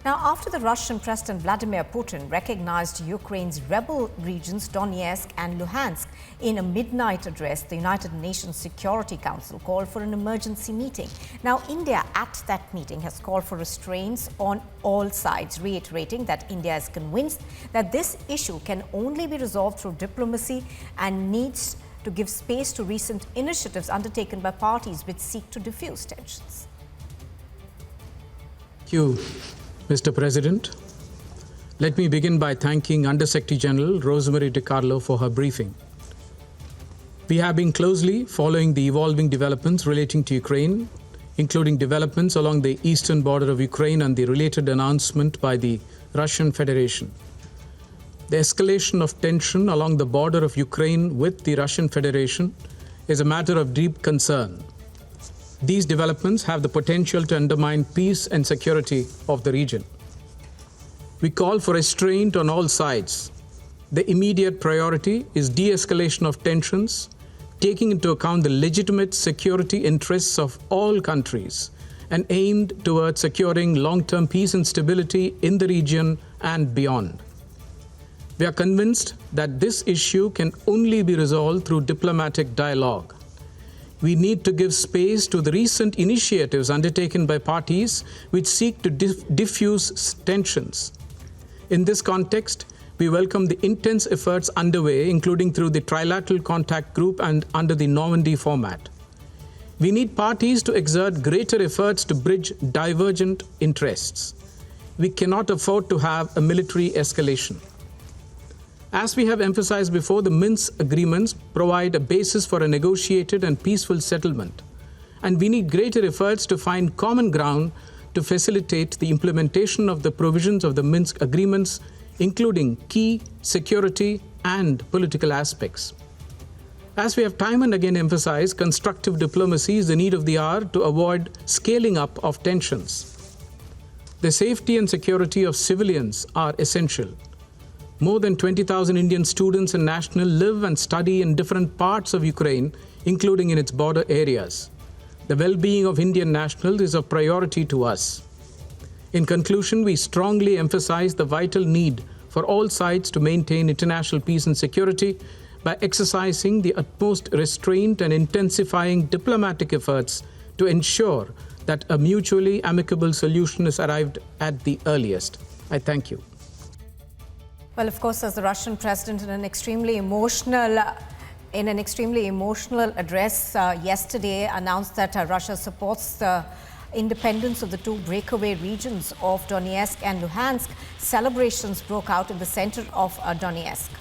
Now, after the Russian President Vladimir Putin recognized Ukraine's rebel regions Donetsk and Luhansk in a midnight address, the United Nations Security Council called for an emergency meeting. Now, India at that meeting has called for restraints on all sides, reiterating that India is convinced that this issue can only be resolved through diplomacy and needs to give space to recent initiatives undertaken by parties which seek to diffuse tensions. Thank you, Mr. President. Let me begin by thanking Under-Secretary General Rosemary DiCarlo for her briefing. We have been closely following the evolving developments relating to Ukraine, including developments along the eastern border of Ukraine and the related announcement by the Russian Federation. The escalation of tension along the border of Ukraine with the Russian Federation is a matter of deep concern. These developments have the potential to undermine peace and security of the region. We call for restraint on all sides. The immediate priority is de-escalation of tensions, taking into account the legitimate security interests of all countries and aimed towards securing long-term peace and stability in the region and beyond. We are convinced that this issue can only be resolved through diplomatic dialogue. We need to give space to the recent initiatives undertaken by parties which seek to diffuse tensions. In this context, we welcome the intense efforts underway, including through the Trilateral Contact Group and under the Normandy format. We need parties to exert greater efforts to bridge divergent interests. We cannot afford to have a military escalation. As we have emphasized before, the Minsk agreements provide a basis for a negotiated and peaceful settlement, and we need greater efforts to find common ground to facilitate the implementation of the provisions of the Minsk agreements, including key security and political aspects. As we have time and again emphasized, constructive diplomacy is the need of the hour to avoid scaling up of tensions. The safety and security of civilians are essential. More than 20,000 Indian students and nationals live and study in different parts of Ukraine, including in its border areas. The well-being of Indian nationals is a priority to us. In conclusion, we strongly emphasize the vital need for all sides to maintain international peace and security by exercising the utmost restraint and intensifying diplomatic efforts to ensure that a mutually amicable solution is arrived at the earliest. I thank you. Well, of course, as the Russian president in an extremely emotional address yesterday announced that Russia supports the independence of the two breakaway regions of Donetsk and Luhansk, celebrations broke out in the center of Donetsk.